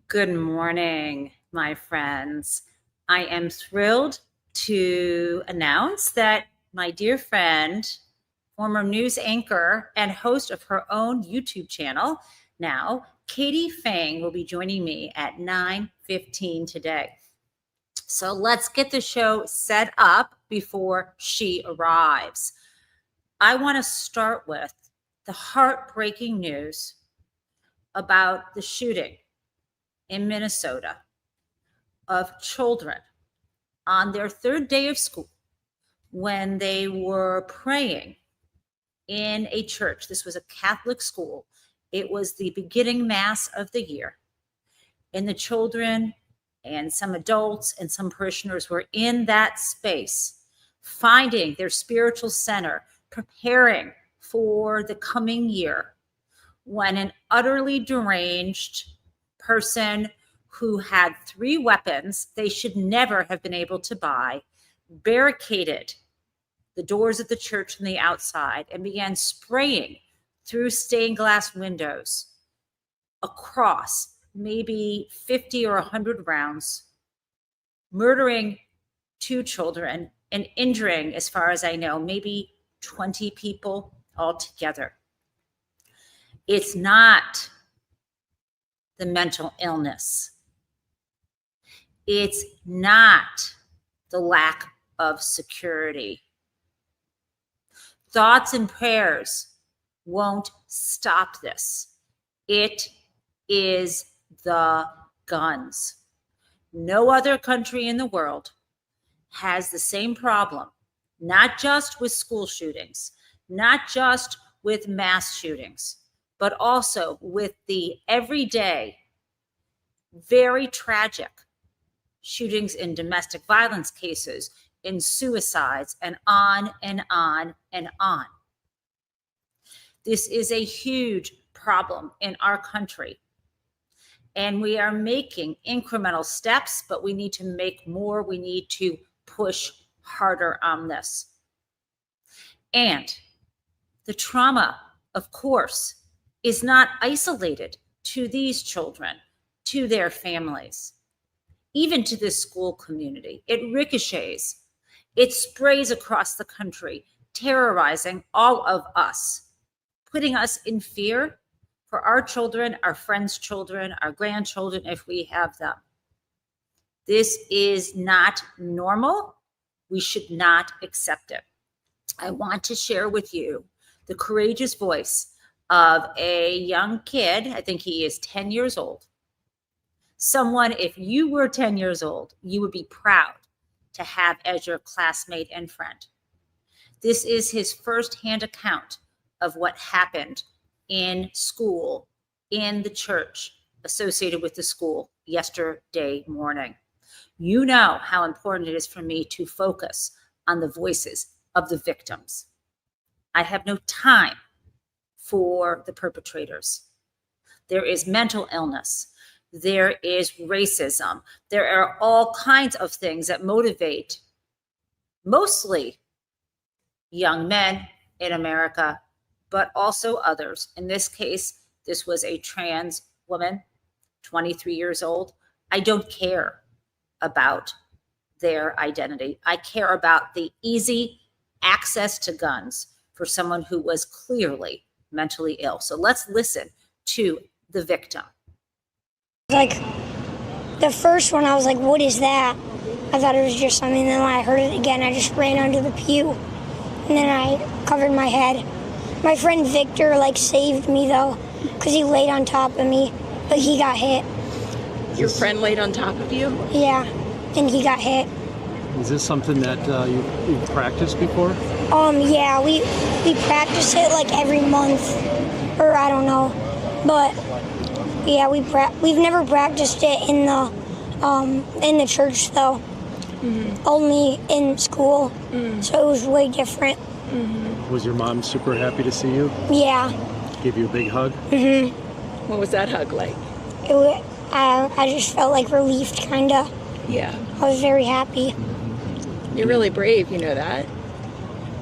Good morning, my friends. I am thrilled to announce that my dear friend, former news anchor and host of her own YouTube channel, now Katie Phang, will be joining me at 9:15 today. So let's get the show set up before she arrives. I want to start with the heartbreaking news about the shooting in Minnesota of children on their third day of school when they were praying in a church. This was a Catholic school. It was the beginning mass of the year. And the children and some adults and some parishioners were in that space, finding their spiritual center, preparing for the coming year, when an utterly deranged person who had 3 weapons they should never have been able to buy barricaded the doors of the church from the outside and began spraying through stained glass windows across maybe 50 or 100 rounds, murdering 2 children and injuring, as far as I know, maybe 20 people altogether. It's not the mental illness. It's not the lack of security. Thoughts and prayers won't stop this. It is the guns. No other country in the world has the same problem, not just with school shootings, not just with mass shootings, but also with the everyday, very tragic shootings in domestic violence cases, in suicides, and on and on and on. This is a huge problem in our country. And we are making incremental steps, but we need to make more. We need to push harder on this. And the trauma, of course, is not isolated to these children, to their families, even to this school community. It ricochets. It sprays across the country, terrorizing all of us, putting us in fear for our children, our friends' children, our grandchildren, if we have them. This is not normal. We should not accept it. I want to share with you the courageous voice of a young kid. I think he is 10 years old. Someone, if you were 10 years old, you would be proud to have as your classmate and friend. This is his firsthand account of what happened in school, in the church associated with the school yesterday morning. You know how important it is for me to focus on the voices of the victims. I have no time for the perpetrators. There is mental illness. There is racism. There are all kinds of things that motivate mostly young men in America, but also others. In this case, this was a trans woman, 23 years old. I don't care about their identity. I care about the easy access to guns for someone who was clearly mentally ill. So let's listen to the victim. Like the first one, I was like, what is that? I thought it was just something. Then when I heard it again, I just ran under the pew. And then I covered my head. My friend Victor saved me though, because he laid on top of me, but he got hit. Your friend laid on top of you? Yeah, and he got hit. Is this something that you've practiced before? Yeah, we practice it every month, or I don't know, but yeah, we've never practiced it in the church though. Mm-hmm. Only in school, so it was way different. Mm-hmm. Was your mom super happy to see you? Yeah. Give you a big hug? Mm-hmm. What was that hug like? I just felt relieved, kinda. Yeah. I was very happy. You're really brave, you know that?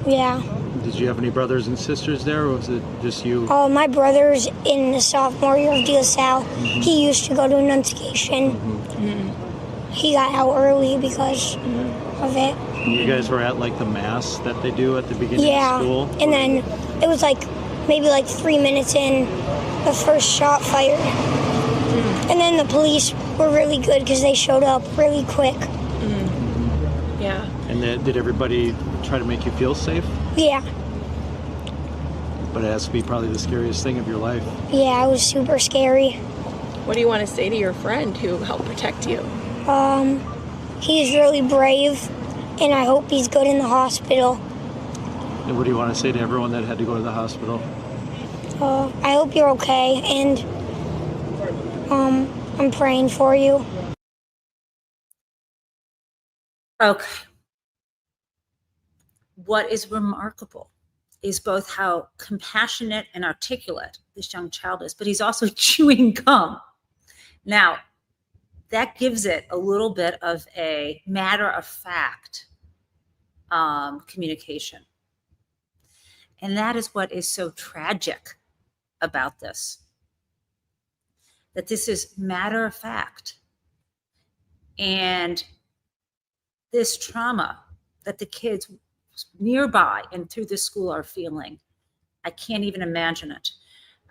Yeah. Did you have any brothers and sisters there, or was it just you? My brother's in the sophomore year of De La Salle. He used to go to Annunciation. He got out early because of it. You guys were at like the mass that they do at the beginning Yeah, of school? and then it was like maybe like 3 minutes in, the first shot fired. And then the police were really good because they showed up really quick. Yeah. And did everybody try to make you feel safe? Yeah, But it has to be probably the scariest thing of your life. yeah, it was super scary. What do you want to say to your friend who helped protect you? He's really brave, and I hope he's good in the hospital. And what do you want to say to everyone that had to go to the hospital? I hope you're okay, and I'm praying for you. Okay. What is remarkable is both how compassionate and articulate this young child is, but he's also chewing gum. Now, that gives it a little bit of a matter of fact communication. And that is what is so tragic about this, that this is matter of fact. And this trauma that the kids nearby and through the school are feeling, I can't even imagine it.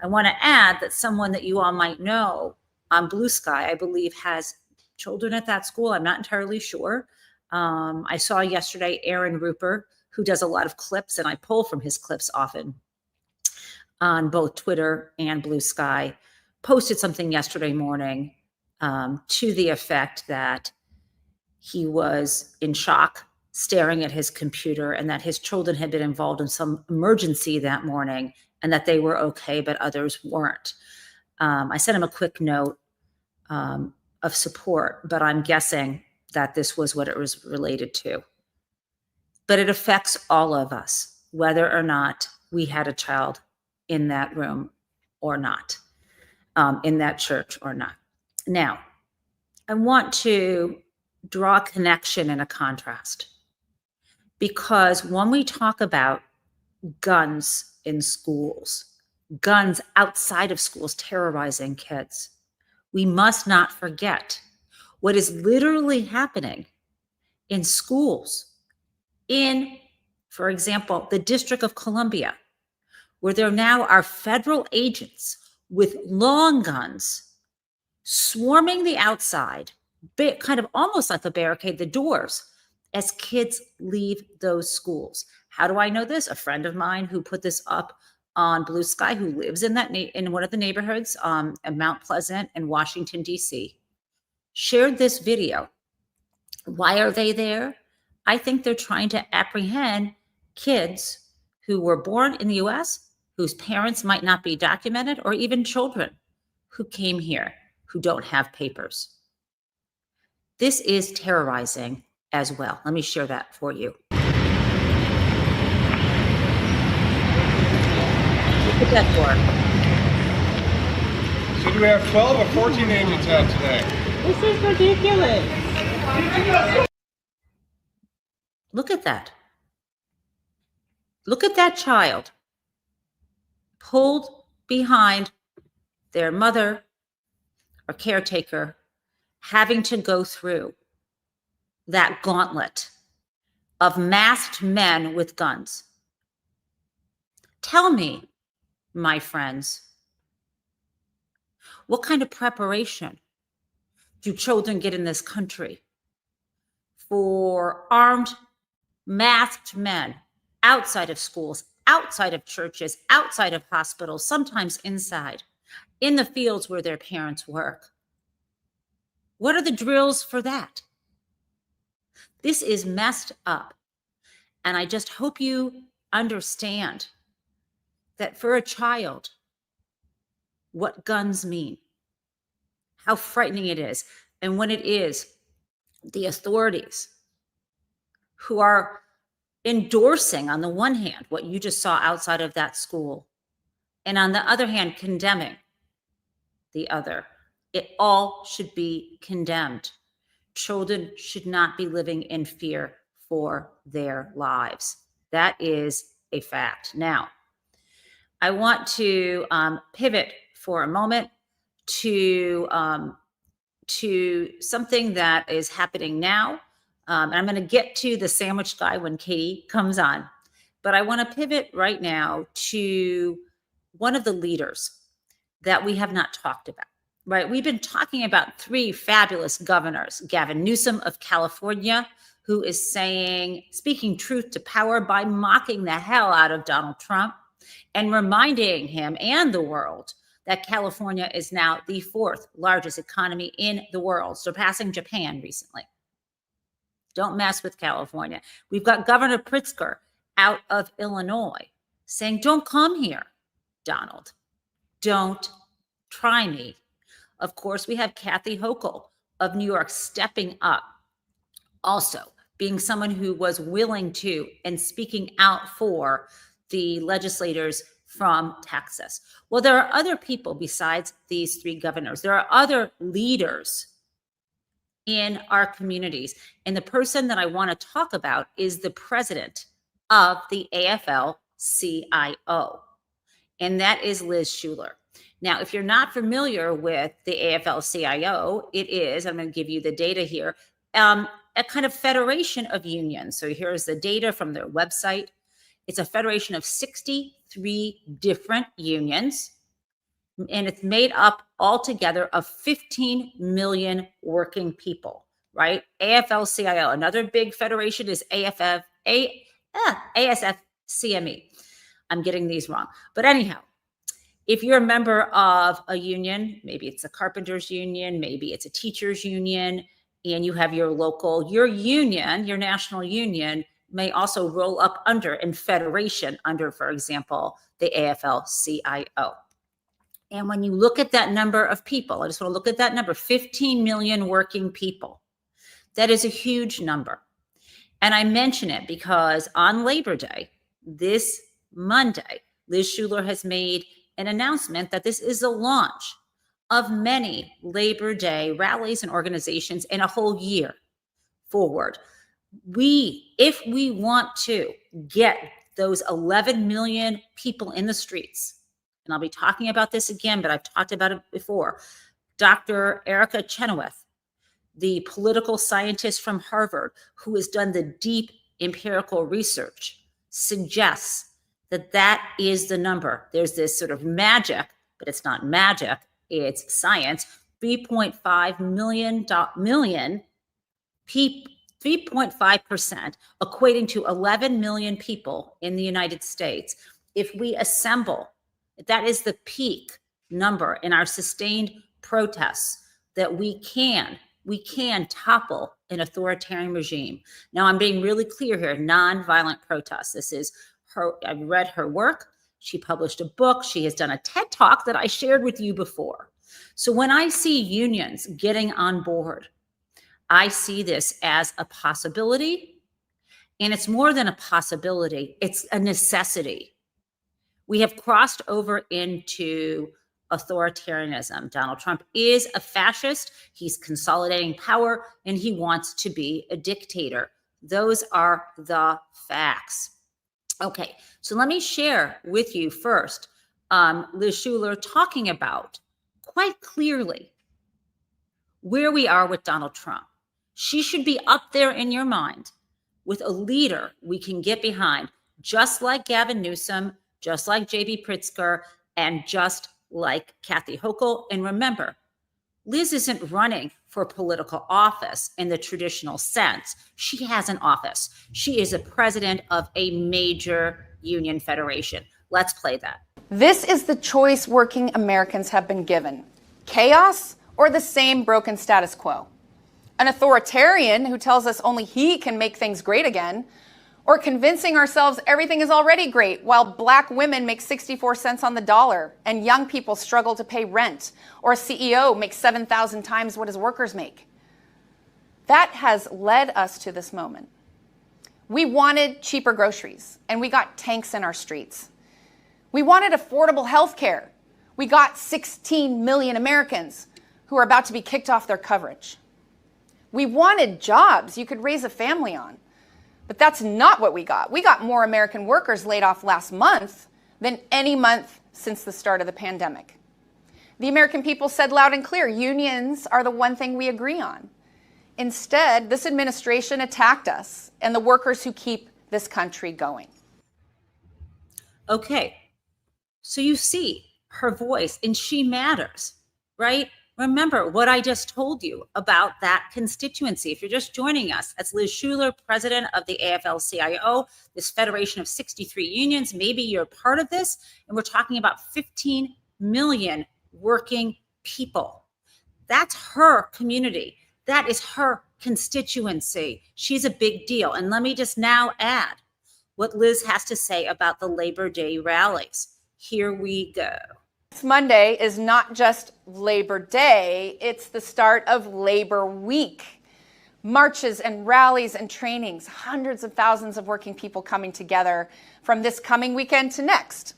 I want to add that someone that you all might know on Blue Sky, I believe, has children at that school. I'm not entirely sure. I saw yesterday Aaron Rupert, who does a lot of clips, and I pull from his clips often on both Twitter and Blue Sky, posted something yesterday morning to the effect that he was in shock, staring at his computer, and that his children had been involved in some emergency that morning and that they were okay, but others weren't. I sent him a quick note of support, but I'm guessing that this was what it was related to. But it affects all of us, whether or not we had a child in that room or not, in that church or not. Now, I want to draw a connection and a contrast, because when we talk about guns in schools, guns outside of schools terrorizing kids, we must not forget what is literally happening in schools in, for example, the District of Columbia, where there now are federal agents with long guns swarming the outside, kind of almost like a barricade, the doors, as kids leave those schools. How do I know this? A friend of mine who put this up on Blue Sky, who lives in in one of the neighborhoods in Mount Pleasant in Washington, D.C., shared this video. Why are they there? I think they're trying to apprehend kids who were born in the U.S., whose parents might not be documented, or even children who came here who don't have papers. This is terrorizing as well. Let me share that for you. Look at that door. So do we have 12 or 14 agents out today? This is ridiculous. Look at that. Look at that child pulled behind their mother or caretaker, having to go through that gauntlet of masked men with guns. Tell me, my friends, what kind of preparation do children get in this country for armed, masked men outside of schools, outside of churches, outside of hospitals, sometimes inside, in the fields where their parents work? What are the drills for that? This is messed up. And I just hope you understand that for a child, what guns mean, how frightening it is. And when it is the authorities who are endorsing, on the one hand, what you just saw outside of that school, and on the other hand, condemning the other. It all should be condemned. Children should not be living in fear for their lives. That is a fact. Now, I want to pivot for a moment to something that is happening now. And I'm going to get to the sandwich guy when Katie comes on. But I want to pivot right now to one of the leaders that we have not talked about, right? We've been talking about three fabulous governors: Gavin Newsom of California, who is speaking truth to power by mocking the hell out of Donald Trump and reminding him and the world that California is now the fourth largest economy in the world, surpassing Japan recently. Don't mess with California. We've got Governor Pritzker out of Illinois saying, don't come here, Donald. Don't try me. Of course, we have Kathy Hochul of New York stepping up, also being someone who was willing to and speaking out for the legislators from Texas. Well, there are other people besides these three governors. There are other leaders in our communities. And the person that I want to talk about is the president of the AFL-CIO, and that is Liz Shuler. Now, if you're not familiar with the AFL-CIO, it is, I'm going to give you the data here, a kind of federation of unions. So here's the data from their website. It's a federation of 63 different unions, and it's made up altogether of 15 million working people, right? AFL-CIO. Another big federation is ASF-CME. I'm getting these wrong. But anyhow, if you're a member of a union, maybe it's a carpenters union, maybe it's a teachers union, and you have your union, your national union may also roll up under in federation under, for example, the AFL-CIO. And when you look at that number of people, I just want to look at that number, 15 million working people. That is a huge number. And I mention it because on Labor Day, this Monday, Liz Shuler has made an announcement that this is the launch of many Labor Day rallies and organizations in a whole year forward. If we want to get those 11 million people in the streets, and I'll be talking about this again, but I've talked about it before, Dr. Erica Chenoweth, the political scientist from Harvard, who has done the deep empirical research, suggests that that is the number. There's this sort of magic, but it's not magic, it's science. 3.5 million people, 3.5%, equating to 11 million people in the United States. If we assemble, that is the peak number in our sustained protests that we can topple an authoritarian regime. Now, I'm being really clear here, nonviolent protests. This is her, I've read her work. She published a book. She has done a TED Talk that I shared with you before. So when I see unions getting on board, I see this as a possibility, and it's more than a possibility, it's a necessity. We have crossed over into authoritarianism. Donald Trump is a fascist. He's consolidating power, and he wants to be a dictator. Those are the facts. Okay, so let me share with you first Liz Shuler talking about quite clearly where we are with Donald Trump. She should be up there in your mind with a leader we can get behind, just like Gavin Newsom, just like J.B. Pritzker, and just like Kathy Hochul. And remember, Liz isn't running for political office in the traditional sense. She has an office. She is a president of a major union federation. Let's play that. This is the choice working Americans have been given: chaos or the same broken status quo. An authoritarian who tells us only he can make things great again, or convincing ourselves everything is already great while Black women make 64 cents on the dollar and young people struggle to pay rent, or a CEO makes 7,000 times what his workers make. That has led us to this moment. We wanted cheaper groceries, and we got tanks in our streets. We wanted affordable health care. We got 16 million Americans who are about to be kicked off their coverage. We wanted jobs you could raise a family on. But that's not what we got. We got more American workers laid off last month than any month since the start of the pandemic. The American people said loud and clear, unions are the one thing we agree on. Instead, this administration attacked us and the workers who keep this country going. Okay, so you see her voice, and she matters, right? Remember what I just told you about that constituency. If you're just joining us, that's Liz Schuler, president of the AFL-CIO, this federation of 63 unions. Maybe you're part of this, and we're talking about 15 million working people. That's her community. That is her constituency. She's a big deal. And let me just now add what Liz has to say about the Labor Day rallies. Here we go. This Monday is not just Labor Day, it's the start of Labor Week. Marches and rallies and trainings, hundreds of thousands of working people coming together from this coming weekend to next.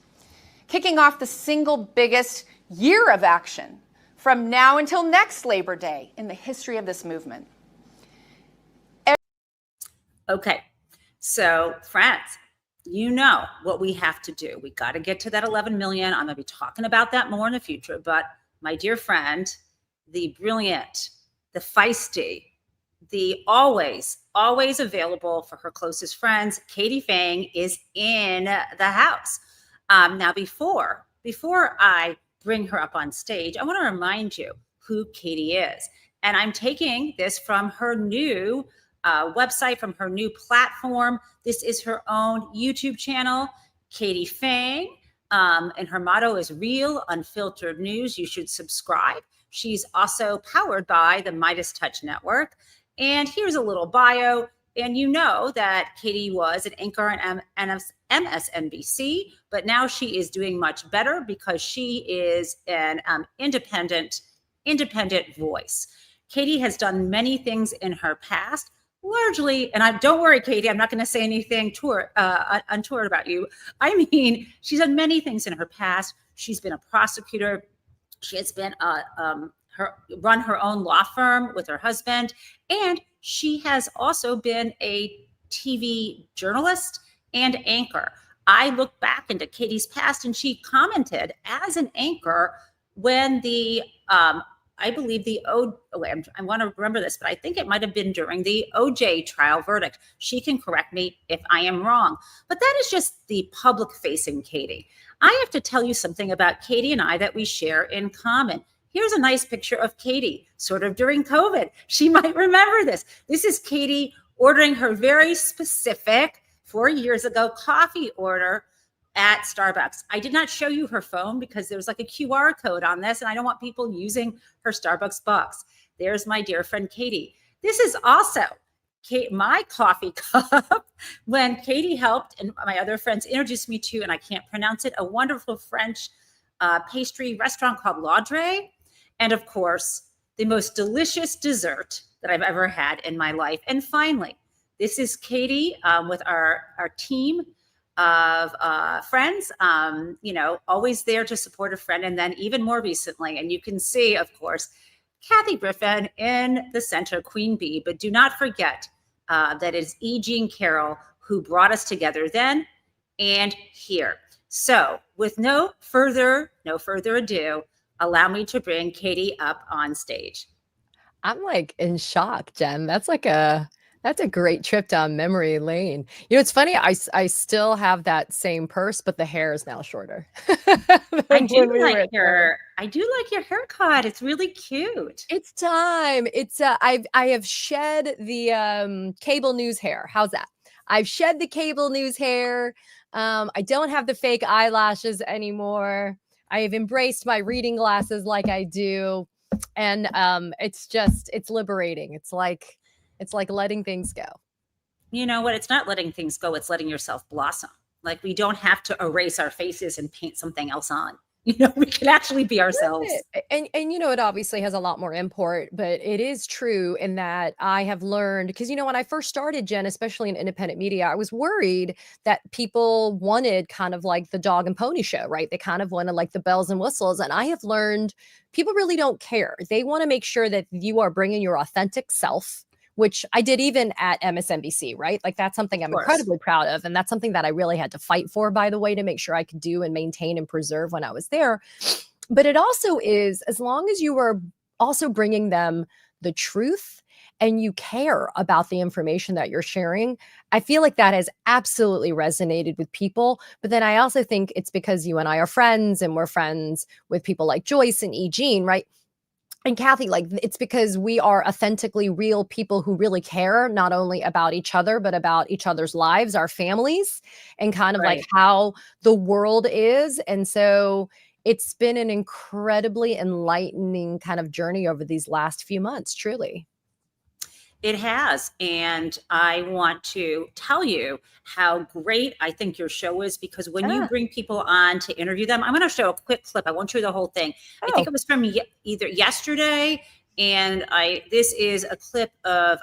Kicking off the single biggest year of action from now until next Labor Day in the history of this movement. Okay, so friends, you know what we have to do. We got to get to that 11 million. I'm going to be talking about that more in the future. But my dear friend, the brilliant, the feisty, the always available for her closest friends, Katie Phang, is in the house. Now, before I bring her up on stage, I want to remind you who Katie is. And I'm taking this from her new website, from her new platform. This is her own YouTube channel, Katie Phang, and her motto is real, unfiltered news. You should subscribe. She's also powered by the Midas Touch Network. And here's a little bio. And you know that Katie was an anchor on MSNBC, but now she is doing much better because she is an independent voice. Katie has done many things in her past, largely, and don't worry, Katie, I'm not going to say anything untoward about you. I mean, she's done many things in her past. She's been a prosecutor. She has been run her own law firm with her husband, and she has also been a TV journalist and anchor. I look back into Katie's past, and she commented as an anchor when I believe I want to remember this, but I think it might have been during the OJ trial verdict. She can correct me if I am wrong, but that is just the public facing Katie. I have to tell you something about Katie and I that we share in common. Here's a nice picture of Katie, sort of during COVID. She might remember this. This is Katie ordering her very specific 4 years ago coffee order at Starbucks. I did not show you her phone because there's like a QR code on this, and I don't want people using her Starbucks box. There's my dear friend Katie. This is also my coffee cup when Katie helped and my other friends introduced me to, and I can't pronounce it, a wonderful French pastry restaurant called Laudre. And of course, the most delicious dessert that I've ever had in my life. And finally, this is Katie with our team of friends, always there to support a friend. And then even more recently, and you can see, of course, Kathy Griffin in the center, Queen Bee, but do not forget that it's E. Jean Carroll who brought us together then and here. So with no further ado, allow me to bring Katie up on stage. I'm like in shock, Jen. That's a great trip down memory lane. You know, it's funny. I still have that same purse, but the hair is now shorter. I do like your haircut. It's really cute. It's time. It's I have shed the cable news hair. How's that? I've shed the cable news hair. I don't have the fake eyelashes anymore. I have embraced my reading glasses like I do. And it's liberating. It's like letting things go. You know what? It's not letting things go. It's letting yourself blossom. Like we don't have to erase our faces and paint something else on. You know, we can actually be ourselves. And you know, it obviously has a lot more import, but it is true in that I have learned, because, you know, when I first started, Jen, especially in independent media, I was worried that people wanted kind of like the dog and pony show, right? They kind of wanted like the bells and whistles. And I have learned people really don't care. They want to make sure that you are bringing your authentic self, which I did even at MSNBC, right? Like that's something I'm course. incredibly proud of. And that's something that I really had to fight for, by the way, to make sure I could do and maintain and preserve when I was there. But it also is, as long as you are also bringing them the truth and you care about the information that you're sharing, I feel like that has absolutely resonated with people. But then I also think it's because you and I are friends and we're friends with people like Joyce and E. Jean, right? And Kathy, like it's because we are authentically real people who really care not only about each other, but about each other's lives, our families, and kind of Right. like how the world is. And so it's been an incredibly enlightening kind of journey over these last few months, truly. It has. And I want to tell you how great I think your show is, because when you Ah. bring people on to interview them, I'm going to show a quick clip. I won't show you the whole thing. I think Oh. it was from either yesterday, and this is a clip of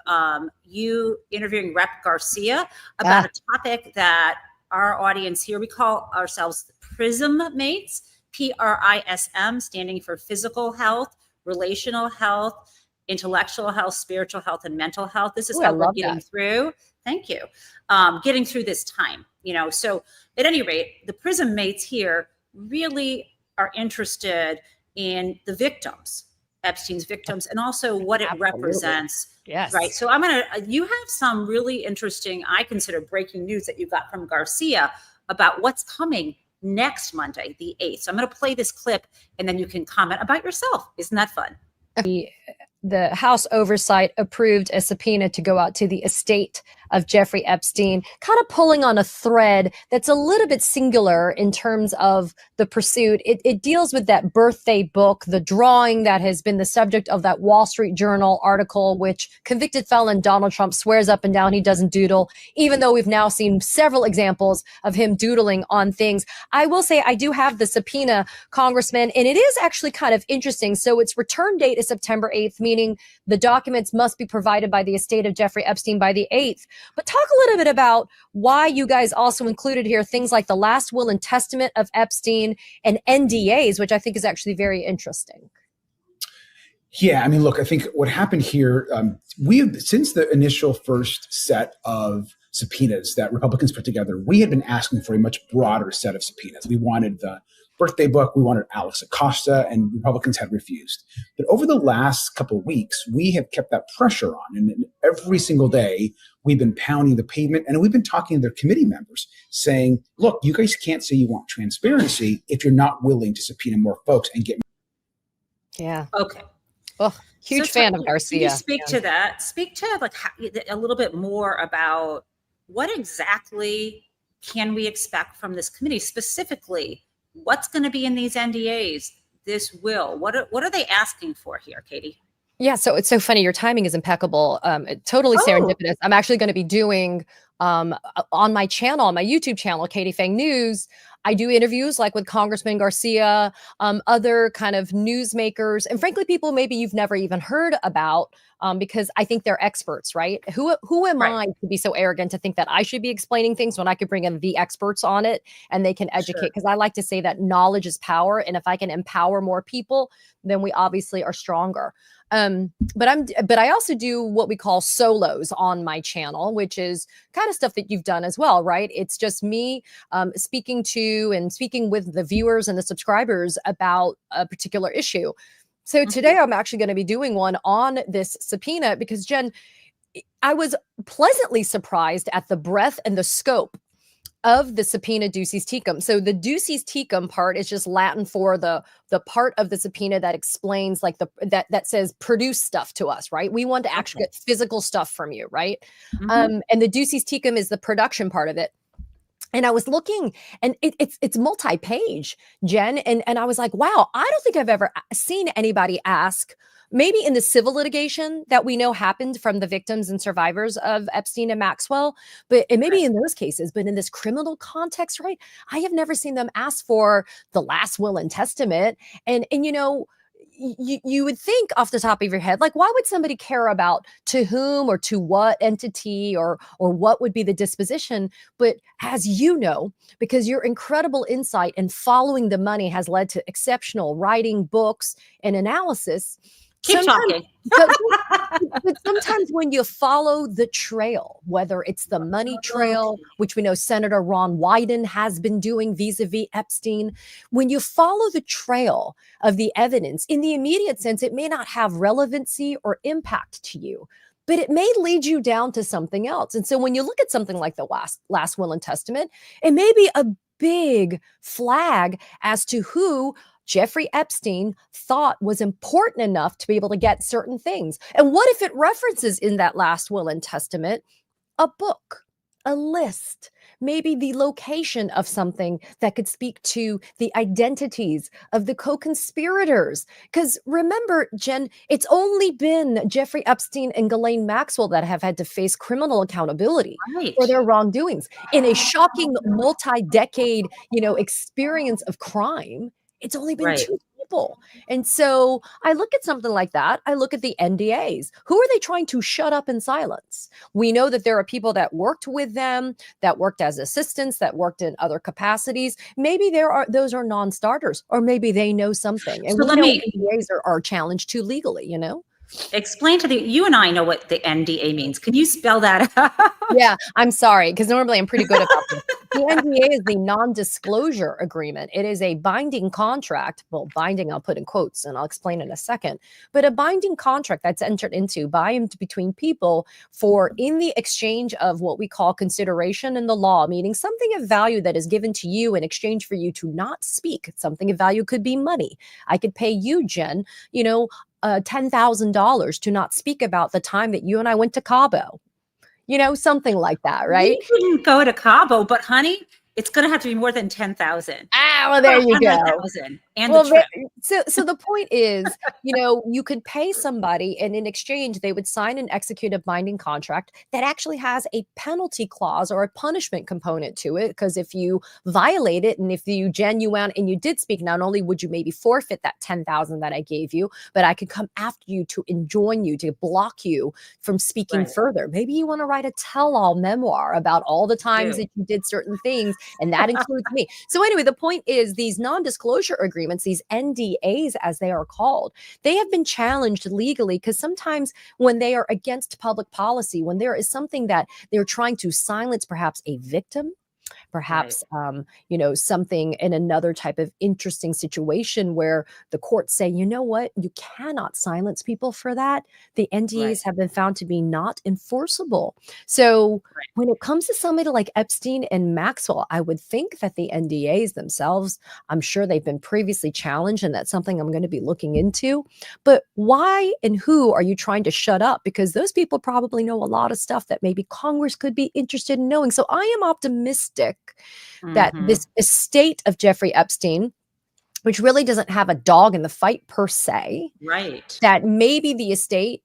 you interviewing Rep Garcia about a topic that our audience here, we call ourselves Prism Mates, PRISM, standing for physical health, relational health, intellectual health, spiritual health, and mental health. This is Ooh, I how we're love getting that. through. Thank you. Getting through this time, So at any rate, the Prism Mates here really are interested in the victims, Epstein's victims, and also what it Absolutely. represents. Yes. Right. So you have some really interesting, I consider, breaking news that you got from Garcia about what's coming next Monday, the 8th. So I'm going to play this clip and then you can comment about yourself. Isn't that fun? The House Oversight approved a subpoena to go out to the estate of Jeffrey Epstein, kind of pulling on a thread that's a little bit singular in terms of the pursuit. It deals with that birthday book, the drawing that has been the subject of that Wall Street Journal article, which convicted felon Donald Trump swears up and down he doesn't doodle, even though we've now seen several examples of him doodling on things. I will say I do have the subpoena, Congressman, and it is actually kind of interesting. So its return date is September 8th, meaning the documents must be provided by the estate of Jeffrey Epstein by the 8th. But talk a little bit about why you guys also included here things like the last will and testament of Epstein and NDAs, which I think is actually very interesting. Yeah, I mean, look, I think what happened here, since the initial first set of subpoenas that Republicans put together, we had been asking for a much broader set of subpoenas. We wanted the birthday book, we wanted Alex Acosta, and Republicans had refused. But over the last couple of weeks, we have kept that pressure on. And every single day, we've been pounding the pavement, and we've been talking to their committee members saying, look, you guys can't say you want transparency if you're not willing to subpoena more folks and get. Yeah. Okay. Well, huge fan of Garcia. Can you speak to that? Speak to a little bit more about what exactly can we expect from this committee, specifically what's going to be in these NDAs, this will. What are they asking for here, Katie? Yeah, so it's so funny. Your timing is impeccable. Totally serendipitous. I'm actually going to be doing on my channel, on my YouTube channel, Katie Phang News. I do interviews like with Congressman Garcia, other kind of newsmakers, and frankly, people maybe you've never even heard about because I think they're experts, right? Who am I to be so arrogant to think that I should be explaining things when I could bring in the experts on it and they can educate? Because I like to say that knowledge is power, and if I can empower more people, then we obviously are stronger. But I also do what we call solos on my channel, which is kind of stuff that you've done as well, right? It's just me speaking with the viewers and the subscribers about a particular issue. So today I'm actually going to be doing one on this subpoena because, Jen, I was pleasantly surprised at the breadth and the scope of the subpoena ducis tecum. So the ducis tecum part is just Latin for the part of the subpoena that explains like that says produce stuff to us, right? We want to actually get physical stuff from you, right? And the ducis tecum is the production part of it. And I was looking, and it's multi-page, Jen, and I was like, wow, I don't think I've ever seen anybody ask. Maybe in the civil litigation that we know happened from the victims and survivors of Epstein and Maxwell, but and maybe in those cases, but in this criminal context, right? I have never seen them ask for the last will and testament. And you would think off the top of your head, like, why would somebody care about to whom or to what entity or what would be the disposition? But as you know, because your incredible insight and following the money has led to exceptional writing, books, and analysis, Keep talking. But sometimes when you follow the trail, whether it's the money trail, which we know Senator Ron Wyden has been doing vis-a-vis Epstein, when you follow the trail of the evidence, in the immediate sense, it may not have relevancy or impact to you, but it may lead you down to something else. And so when you look at something like the last will and testament, it may be a big flag as to who Jeffrey Epstein thought was important enough to be able to get certain things. And what if it references in that last will and testament a book, a list, maybe the location of something that could speak to the identities of the co-conspirators? Because remember, Jen, it's only been Jeffrey Epstein and Ghislaine Maxwell that have had to face criminal accountability for their wrongdoings in a shocking multi-decade, experience of crime. It's only been two people. And so I look at something like that. I look at the NDAs. Who are they trying to shut up and silence? We know that there are people that worked with them, that worked as assistants, that worked in other capacities. Maybe those are non-starters, or maybe they know something. And So we know NDAs are challenged too legally, Explain you and I know what the NDA means. Can you spell that out? Yeah, I'm sorry, because normally I'm pretty good about this. The NDA is the non-disclosure agreement. It is a binding contract. Well, binding, I'll put in quotes, and I'll explain in a second. But a binding contract that's entered into by and between people for in the exchange of what we call consideration in the law, meaning something of value that is given to you in exchange for you to not speak. Something of value could be money. I could pay you, Jen, $10,000 to not speak about the time that you and I went to Cabo. Something like that, right? We didn't go to Cabo, but honey, it's going to have to be more than 10,000. Well, there you go. And the trip. So the point is, you could pay somebody, and in exchange, they would sign and execute a binding contract that actually has a penalty clause or a punishment component to it. Because if you violate it, and if you genuine and you did speak, not only would you maybe forfeit that 10,000 that I gave you, but I could come after you to enjoin you, to block you from speaking further. Maybe you want to write a tell-all memoir about all the times that you did certain things, and that includes me. So anyway, the point is, these non-disclosure agreements, these NDAs as they are called, they have been challenged legally, because sometimes when they are against public policy, when there is something that they're trying to silence, perhaps a victim, perhaps, something in another type of interesting situation where the courts say, you know what, you cannot silence people for that. The NDAs have been found to be not enforceable. So when it comes to somebody like Epstein and Maxwell, I would think that the NDAs themselves, I'm sure they've been previously challenged, and that's something I'm going to be looking into. But why and who are you trying to shut up? Because those people probably know a lot of stuff that maybe Congress could be interested in knowing. So I am optimistic that this estate of Jeffrey Epstein, which really doesn't have a dog in the fight per se, that maybe the estate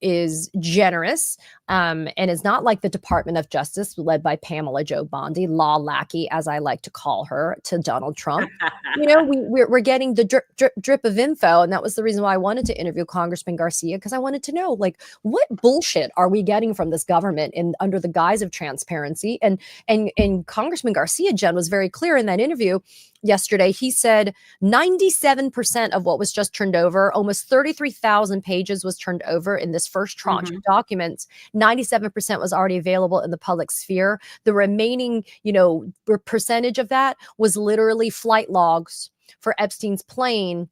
is generous and is not like the Department of Justice led by Pamela Jo Bondi, law lackey, as I like to call her, to Donald Trump. We're getting the drip of info. And that was the reason why I wanted to interview Congressman Garcia, because I wanted to know, what bullshit are we getting from this government under the guise of transparency? And Congressman Garcia, Jen, was very clear in that interview yesterday. He said 97% of what was just turned over, almost 33,000 pages was turned over in this first tranche of documents. 97% was already available in the public sphere. The remaining, percentage of that was literally flight logs for Epstein's plane.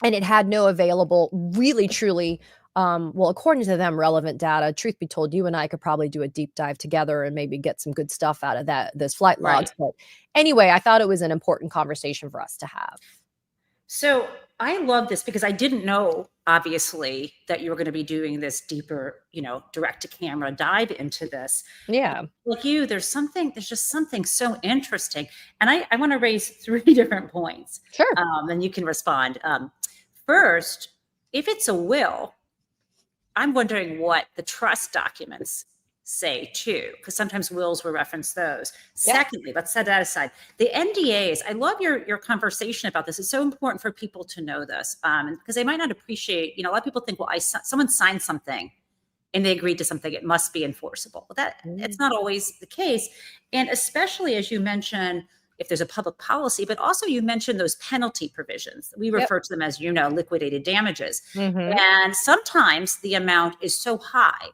And it had no available, really, truly, according to them, relevant data. Truth be told, you and I could probably do a deep dive together and maybe get some good stuff out of those flight logs. But anyway, I thought it was an important conversation for us to have. So I love this, because I didn't know, obviously, that you were going to be doing this deeper, direct to camera dive into this. Yeah. Like there's just something so interesting. And I want to raise 3 different points. Sure. And you can respond. First, if it's a will, I'm wondering what the trust documents say too, because sometimes wills will reference those. Secondly, let's set that aside. The NDAs, I love your conversation about this. It's so important for people to know this, because they might not appreciate, a lot of people think, well, someone signed something and they agreed to something, it must be enforceable. Well, it's not always the case. And especially, as you mentioned, if there's a public policy, but also you mentioned those penalty provisions. We refer to them as, liquidated damages. Mhm. And sometimes the amount is so high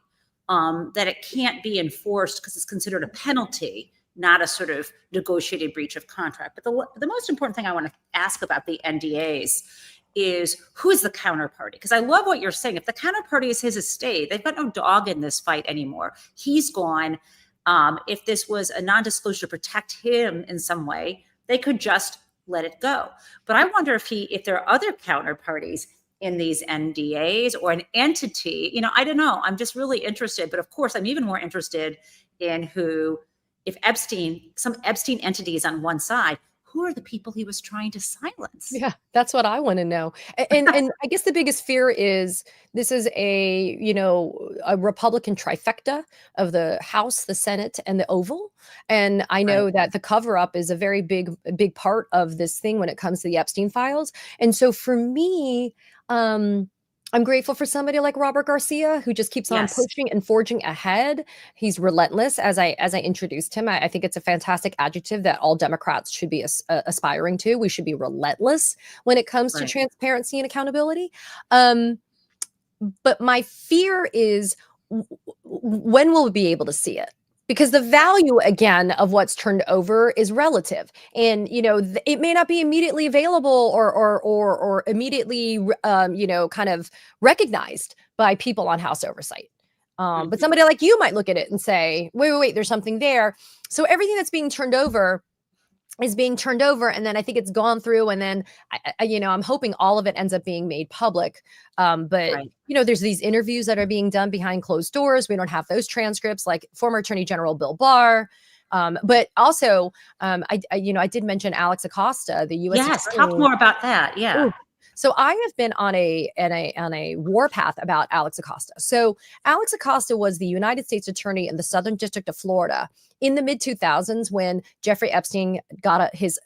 that it can't be enforced because it's considered a penalty, not a sort of negotiated breach of contract. But the most important thing I want to ask about the NDAs is who is the counterparty? Because I love what you're saying. If the counterparty is his estate, they've got no dog in this fight anymore. He's gone. If this was a non-disclosure to protect him in some way, they could just let it go. But I wonder if there are other counterparties in these NDAs or an entity. I don't know. I'm just really interested. But of course, I'm even more interested in if some Epstein entity is on one side, who are the people he was trying to silence? Yeah, that's what I want to know. And I guess the biggest fear is this is a Republican trifecta of the House, the Senate, and the Oval. And I know that the cover up is a very big part of this thing when it comes to the Epstein files. And so for me, I'm grateful for somebody like Robert Garcia who just keeps on pushing and forging ahead. He's relentless, as I introduced him. I think it's a fantastic adjective that all Democrats should be aspiring to. We should be relentless when it comes to transparency and accountability. But my fear is when will we be able to see it? Because the value, again, of what's turned over is relative. And, it may not be immediately available or immediately, kind of recognized by people on House oversight. But somebody like you might look at it and say, wait, there's something there. So everything that's being turned over is being turned over, and then I think it's gone through, and then I'm hoping all of it ends up being made public. But there's these interviews that are being done behind closed doors. We don't have those transcripts, like former Attorney General Bill Barr. But also, I did mention Alex Acosta, the U.S. Yes, attorney. talk more about that. Yeah. Ooh. So I have been on a warpath about Alex Acosta. So Alex Acosta was the United States Attorney in the Southern District of Florida in the mid-2000s when Jeffrey Epstein got his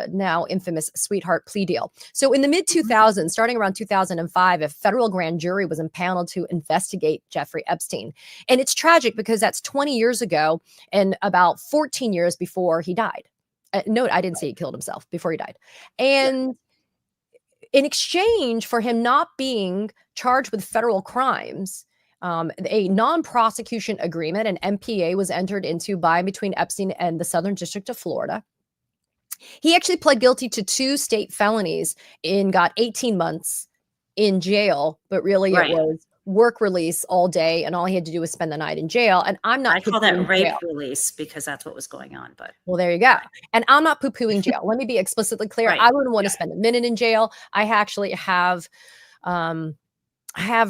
now infamous sweetheart plea deal. So in the mid-2000s, starting around 2005, a federal grand jury was impaneled to investigate Jeffrey Epstein. And it's tragic because that's 20 years ago and about 14 years before he died. Note, I didn't say he killed himself before he died. And in exchange for him not being charged with federal crimes, a non-prosecution agreement, an MPA, was entered into by and between Epstein and the Southern District of Florida. He actually pled guilty to 2 state felonies and got 18 months in jail, but really it was work release all day, and all he had to do was spend the night in jail. And I'm not. I call that rape release because that's what was going on. But well, there you go. And I'm not poo-pooing jail. Let me be explicitly clear. I wouldn't want to spend a minute in jail. I actually have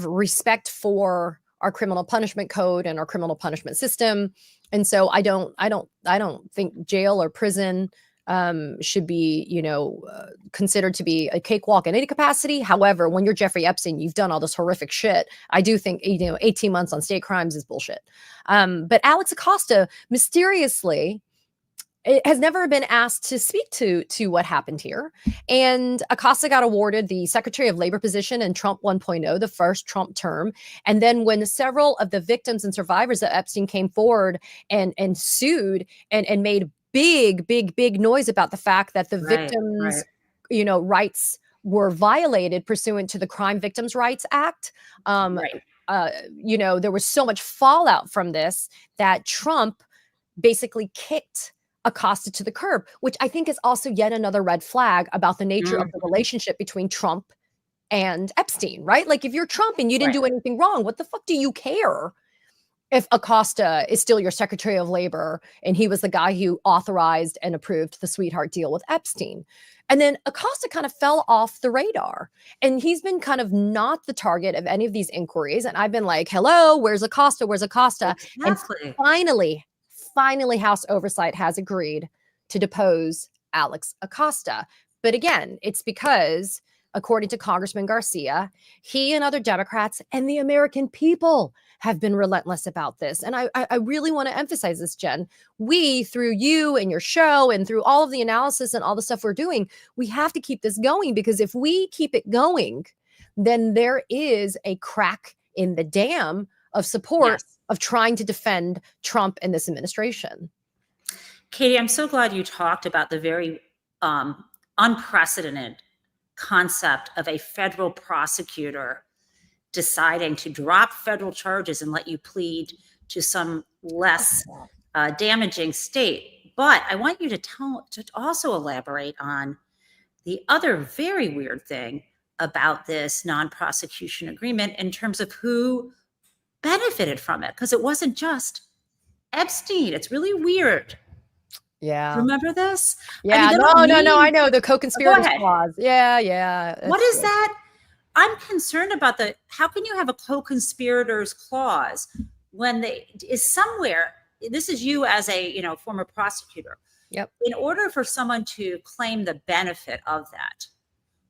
respect for our criminal punishment code and our criminal punishment system, and so I don't think jail or prison should be, considered to be a cakewalk in any capacity. However, when you're Jeffrey Epstein, you've done all this horrific shit. I do think, 18 months on state crimes is bullshit. But Alex Acosta mysteriously has never been asked to speak to what happened here. And Acosta got awarded the Secretary of Labor position in Trump 1.0, the first Trump term. And then when several of the victims and survivors of Epstein came forward and sued and made big noise about the fact that the victims, rights were violated pursuant to the Crime Victims' Rights Act. There was so much fallout from this that Trump basically kicked Acosta to the curb, which I think is also yet another red flag about the nature of the relationship between Trump and Epstein, right? Like if you're Trump and you didn't do anything wrong, what the fuck do you care if Acosta is still your Secretary of Labor and he was the guy who authorized and approved the sweetheart deal with Epstein? And then Acosta kind of fell off the radar, and he's been kind of not the target of any of these inquiries. And I've been like, hello, where's Acosta? Where's Acosta? Exactly. And finally, House Oversight has agreed to depose Alex Acosta. But again, it's because, according to Congressman Garcia, he and other Democrats and the American people have been relentless about this. And I really want to emphasize this, Jen. We, through you and your show and through all of the analysis and all the stuff we're doing, we have to keep this going, because if we keep it going, then there is a crack in the dam of support of trying to defend Trump and this administration. Katie, I'm so glad you talked about the very unprecedented concept of a federal prosecutor deciding to drop federal charges and let you plead to some less damaging state. But I want you to also elaborate on the other very weird thing about this non-prosecution agreement in terms of who benefited from it, because it wasn't just Epstein. It's really weird. Yeah. Remember this? Yeah. they No, don't no, no. I name- know the Go co-conspirators ahead. clause. Yeah, yeah. What it's is good. that? I'm concerned about how can you have a co-conspirators clause when is somewhere, this is you as a, former prosecutor. Yep. In order for someone to claim the benefit of that,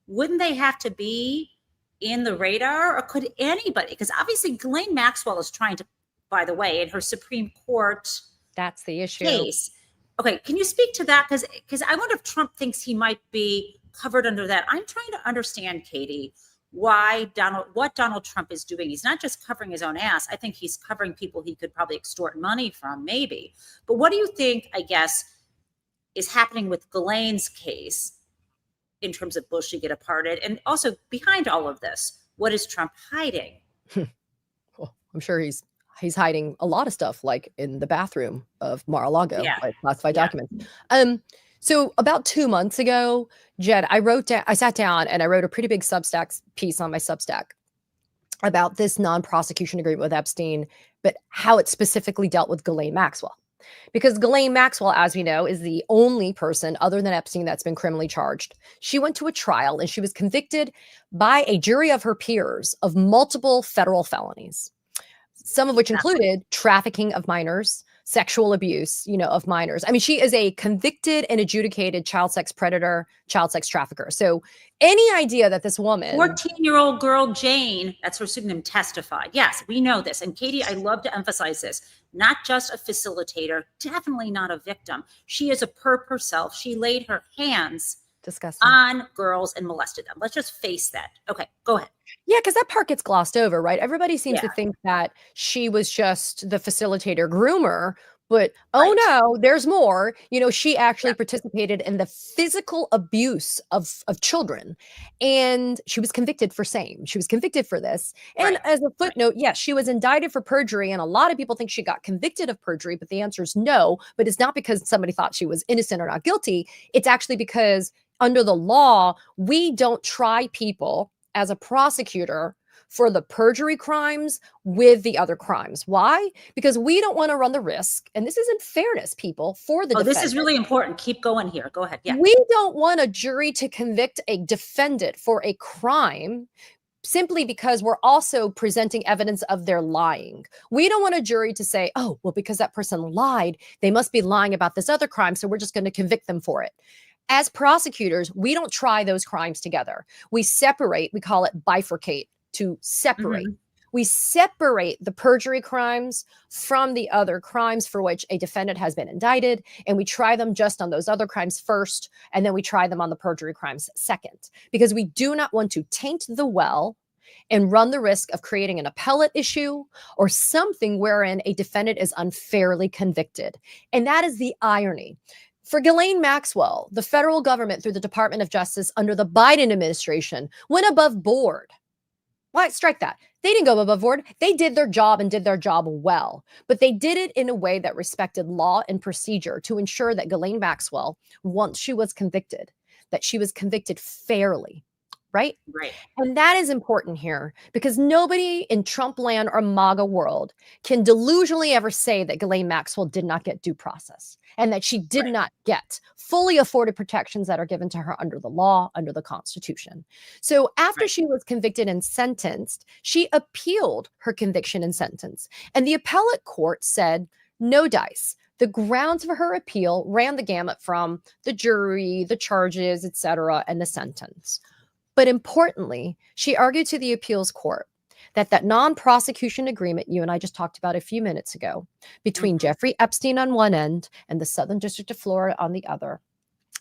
wouldn't they have to be in the radar, or could anybody? Because obviously Ghislaine Maxwell is trying to, by the way, in her Supreme Court That's the issue. case. Okay, can you speak to that? Because I wonder if Trump thinks he might be covered under that. I'm trying to understand, Katie, what Donald Trump is doing. He's not just covering his own ass. I think he's covering people he could probably extort money from, maybe. But what do you think, I guess, is happening with Ghislaine's case in terms of bullshit get aparted? And also behind all of this, what is Trump hiding? Well, I'm sure he's hiding a lot of stuff, like in the bathroom of Mar-a-Lago, like classified documents. So about 2 months ago, Jed, I sat down and I wrote a pretty big Substack piece on my Substack about this non-prosecution agreement with Epstein, but how it specifically dealt with Ghislaine Maxwell. Because Ghislaine Maxwell, as we know, is the only person other than Epstein that's been criminally charged. She went to a trial and she was convicted by a jury of her peers of multiple federal felonies, some of which included trafficking of minors, sexual abuse, of minors. I mean, she is a convicted and adjudicated child sex predator, child sex trafficker. So any idea that this woman, 14-year-old girl Jane, that's her pseudonym, testified. Yes, we know this. And Katie, I love to emphasize this. Not just a facilitator, definitely not a victim. She is a perp herself. She laid her hands on girls and molested them. Let's just face that. Okay, go ahead. Yeah, because that part gets glossed over, right? Everybody seems to think that she was just the facilitator groomer, but oh no, there's more. She actually participated in the physical abuse of children, and she was convicted for same. She was convicted for this. And as a footnote, yes, she was indicted for perjury, and a lot of people think she got convicted of perjury, but the answer is no. But it's not because somebody thought she was innocent or not guilty. It's actually because under the law, we don't try people as a prosecutor for the perjury crimes with the other crimes. Why? Because we don't want to run the risk, and this isn't fairness, people, for the defendant. This is really important. Keep going here. Go ahead. Yeah. We don't want a jury to convict a defendant for a crime simply because we're also presenting evidence of their lying. We don't want a jury to say, oh, well, because that person lied, they must be lying about this other crime, so we're just going to convict them for it. As prosecutors, we don't try those crimes together. We separate, we call it bifurcate, to separate. We separate the perjury crimes from the other crimes for which a defendant has been indicted, and we try them just on those other crimes first, and then we try them on the perjury crimes second, because we do not want to taint the well and run the risk of creating an appellate issue or something wherein a defendant is unfairly convicted. And that is the irony. For Ghislaine Maxwell, the federal government through the Department of Justice under the Biden administration went above board. Why? Strike that. They didn't go above board. They did their job and did their job well, but they did it in a way that respected law and procedure to ensure that Ghislaine Maxwell, once she was convicted, that she was convicted fairly. Right? Right. And that is important here because nobody in Trump land or MAGA world can delusionally ever say that Ghislaine Maxwell did not get due process and that she did not get fully afforded protections that are given to her under the law, under the Constitution. So after she was convicted and sentenced, she appealed her conviction and sentence. And the appellate court said, no dice. The grounds for her appeal ran the gamut from the jury, the charges, etc., and the sentence. But importantly, she argued to the appeals court that non-prosecution agreement you and I just talked about a few minutes ago between Jeffrey Epstein on one end and the Southern District of Florida on the other,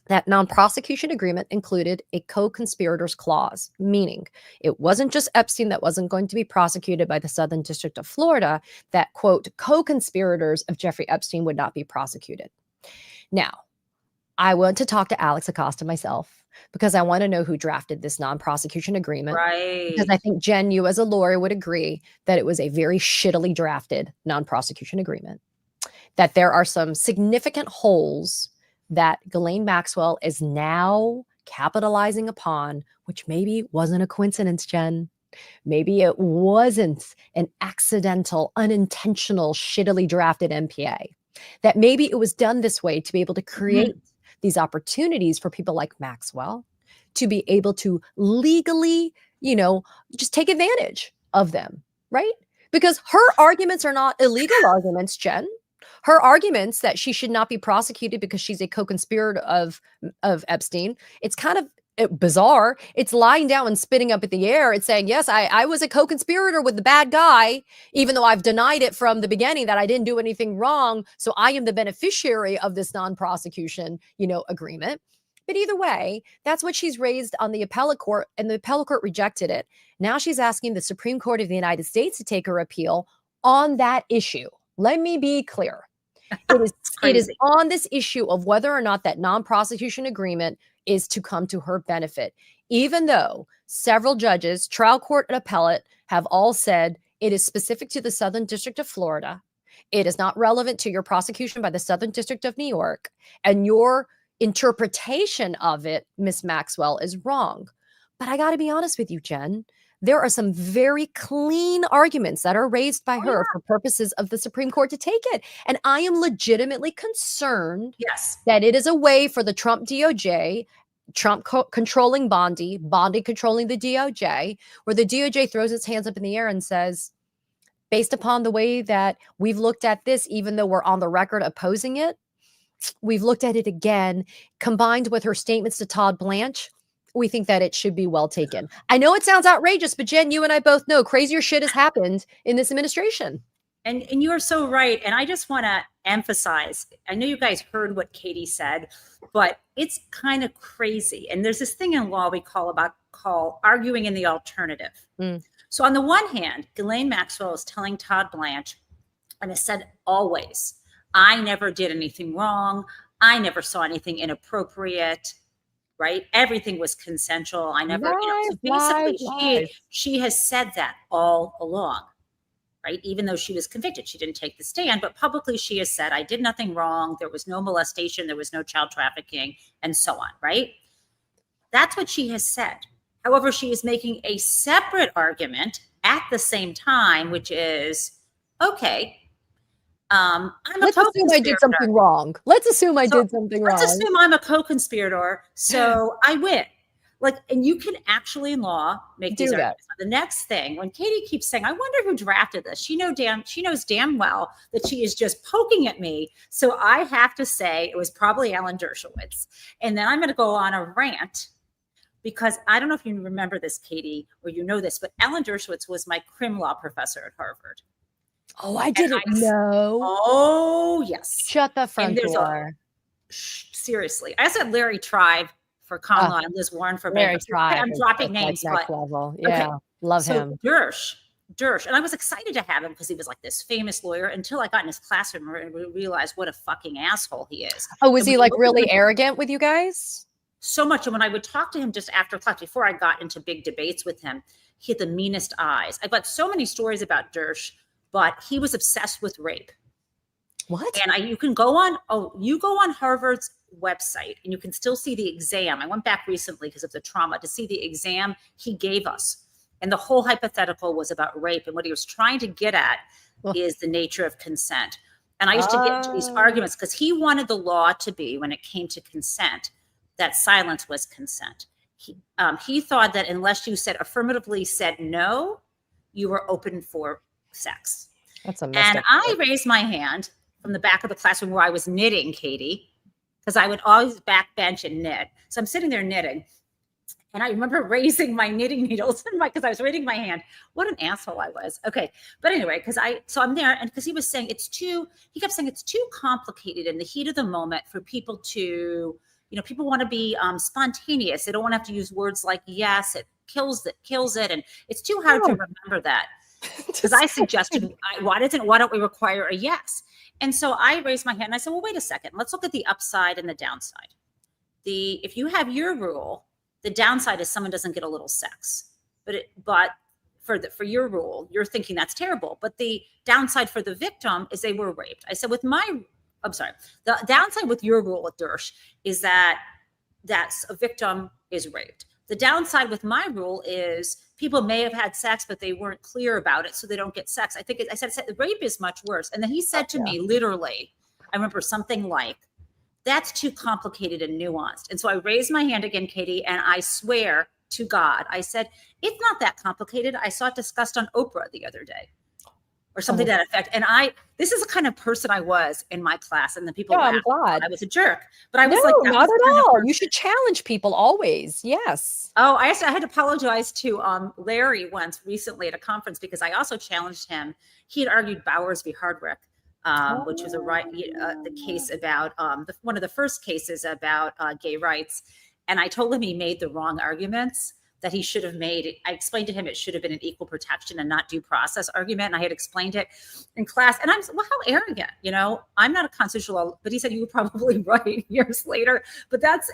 that non-prosecution agreement included a co-conspirators clause, meaning it wasn't just Epstein that wasn't going to be prosecuted by the Southern District of Florida, that, quote, co-conspirators of Jeffrey Epstein would not be prosecuted. Now, I want to talk to Alex Acosta myself because I want to know who drafted this non-prosecution agreement. Right. Because I think, Jen, you as a lawyer would agree that it was a very shittily drafted non-prosecution agreement, that there are some significant holes that Ghislaine Maxwell is now capitalizing upon, which maybe wasn't a coincidence, Jen. Maybe it wasn't an accidental, unintentional, shittily drafted MPA. That maybe it was done this way to be able to create these opportunities for people like Maxwell to be able to legally, just take advantage of them, right? Because her arguments are not illegal arguments, Jen. Her arguments that she should not be prosecuted because she's a co-conspirator of Epstein, it's kind of bizarre. It's lying down and spitting up at the air. It's saying, yes, I was a co-conspirator with the bad guy, even though I've denied it from the beginning that I didn't do anything wrong. So I am the beneficiary of this non-prosecution, agreement. But either way, that's what she's raised on the appellate court, and the appellate court rejected it. Now she's asking the Supreme Court of the United States to take her appeal on that issue. Let me be clear. It is on this issue of whether or not that non-prosecution agreement is to come to her benefit, even though several judges, trial court and appellate, have all said it is specific to the Southern District of Florida. It is not relevant to your prosecution by the Southern District of New York, and your interpretation of it, Miss Maxwell, is wrong. But I got to be honest with you, Jen. There are some very clean arguments that are raised by her for purposes of the Supreme Court to take it. And I am legitimately concerned that it is a way for the Trump DOJ, Trump controlling Bondi controlling the DOJ, where the DOJ throws its hands up in the air and says, based upon the way that we've looked at this, even though we're on the record opposing it, we've looked at it again, combined with her statements to Todd Blanche, we think that it should be well taken. I know it sounds outrageous, but Jen, you and I both know crazier shit has happened in this administration. And you are so right. And I just want to emphasize, I know you guys heard what Katie said, but it's kind of crazy. And there's this thing in law we call arguing in the alternative. So on the one hand, Ghislaine Maxwell is telling Todd Blanche, and has said always, I never did anything wrong. I never saw anything inappropriate. Right? Everything was consensual. I never, so basically she has said that all along, right? Even though she was convicted, she didn't take the stand, but publicly she has said, I did nothing wrong. There was no molestation. There was no child trafficking, and so on, right? That's what she has said. However, she is making a separate argument at the same time, which is, okay, Let's assume I did something wrong. Let's assume I did something wrong. Let's assume I'm a co-conspirator, so I win. And you can actually in law make these arguments. The next thing, when Katie keeps saying, I wonder who drafted this, she knows damn well that she is just poking at me. So I have to say it was probably Alan Dershowitz. And then I'm going to go on a rant, because I don't know if you remember this, Katie, or you know this, but Alan Dershowitz was my crim law professor at Harvard. Oh, I didn't know. Oh, yes. Shut the front door. Seriously. I also had Larry Tribe for common law and Liz Warren for Larry Tribe. I'm dropping names. Next level. Yeah, love him. Dersh. And I was excited to have him because he was like this famous lawyer until I got in his classroom and realized what a fucking asshole he is. Oh, was he like really arrogant with you guys? So much. And when I would talk to him just after class, before I got into big debates with him, he had the meanest eyes. I've got so many stories about Dersh. But he was obsessed with rape. What? And you can go on Harvard's website and you can still see the exam. I went back recently because of the trauma to see the exam he gave us. And the whole hypothetical was about rape. And what he was trying to get at is the nature of consent. And I used to get into these arguments because he wanted the law to be, when it came to consent, that silence was consent. He thought that unless you affirmatively said no, you were open for sex. That's a and I raised my hand from the back of the classroom where I was knitting, Katie, because I would always backbench and knit. So I'm sitting there knitting. And I remember raising my knitting needles because I was raising my hand. What an asshole I was. Okay. But anyway, so I'm there, and because he was saying he kept saying it's too complicated in the heat of the moment for people to, people want to be spontaneous. They don't want to have to use words like yes, it kills it. And it's too hard to remember that. Because I suggested, why don't we require a yes? And so I raised my hand and I said, well, wait a second. Let's look at the upside and the downside. If you have your rule, the downside is someone doesn't get a little sex. But for your rule, you're thinking that's terrible. But the downside for the victim is they were raped. I said, the downside with your rule with Dersh is that a victim is raped. The downside with my rule is people may have had sex, but they weren't clear about it, so they don't get sex. I said rape is much worse. And then he said to me, literally, I remember something like, that's too complicated and nuanced. And so I raised my hand again, Katie, and I swear to God, I said, it's not that complicated. I saw it discussed on Oprah the other day or something to that effect. And this is the kind of person I was in my class, and the people I'm laughed. glad. I was a jerk, but I was No, like, that not was at kind of all. person. You should challenge people always. Yes. Oh, I had to apologize to Larry once recently at a conference because I also challenged him. He had argued Bowers v. Hardwick, which was the case about one of the first cases about gay rights. And I told him he made the wrong arguments that he should have made. I explained to him it should have been an equal protection and not due process argument. And I had explained it in class. And I'm, well, how arrogant, I'm not a constitutional law, but he said, you were probably right years later. But that's,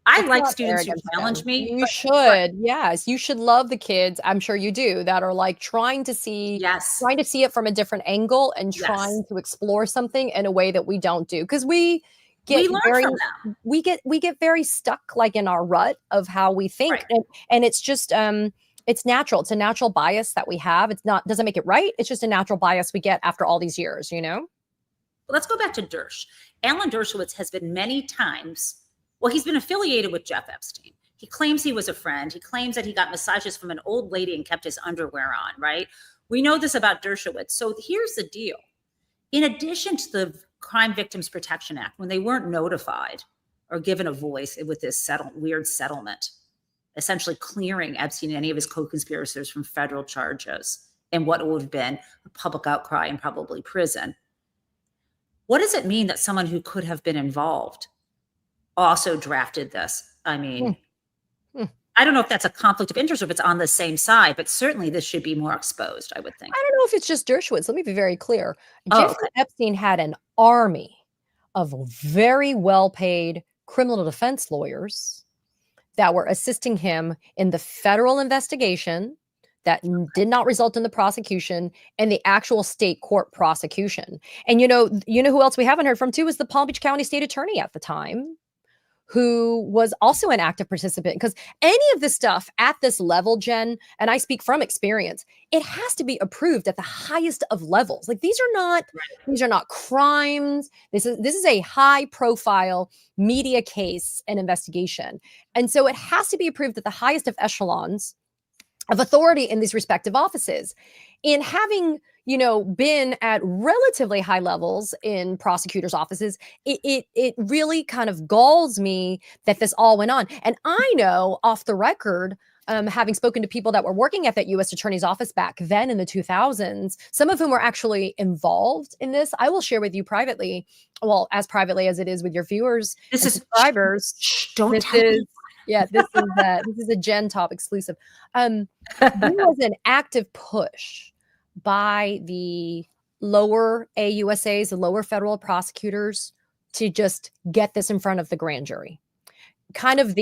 I like students who challenge me. You should. Yes. You should love the kids. I'm sure you do, that are like trying to see it from a different angle and trying to explore something in a way that we don't do. Because we get very stuck like in our rut of how we think. And it's just it's natural. It's a natural bias that we have. Doesn't make it right. It's just a natural bias we get after all these years, Well, let's go back to Dersh. Alan Dershowitz has been many times, he's been affiliated with Jeff Epstein. He claims he was a friend. He claims that he got massages from an old lady and kept his underwear on, right? We know this about Dershowitz. So here's the deal. In addition to the Crime Victims Protection Act, when they weren't notified or given a voice with this weird settlement, essentially clearing Epstein and any of his co-conspirators from federal charges and what would have been a public outcry and probably prison. What does it mean that someone who could have been involved also drafted this? I mean, I don't know if that's a conflict of interest or if it's on the same side, but certainly this should be more exposed, I would think. I don't know if it's just Dershowitz. Let me be very clear. Jeffrey Epstein had an army of very well-paid criminal defense lawyers that were assisting him in the federal investigation that did not result in the prosecution and the actual state court prosecution. And you know who else we haven't heard from too is the Palm Beach County State Attorney at the time, who was also an active participant. Because any of this stuff at this level, Jen, and I speak from experience, it has to be approved at the highest of levels. Like these are not crimes. This is a high profile media case and investigation. And so it has to be approved at the highest of echelons of authority in these respective offices. In having been at relatively high levels in prosecutors' offices, it really kind of galls me that this all went on. And I know off the record, having spoken to people that were working at that U.S. Attorney's Office back then in the 2000s, some of whom were actually involved in this. I will share with you privately, well, as privately as it is with your viewers and subscribers. Don't tell me. This is a Gen Taub exclusive. There was an active push by the lower AUSAs, the lower federal prosecutors, to just get this in front of the grand jury. If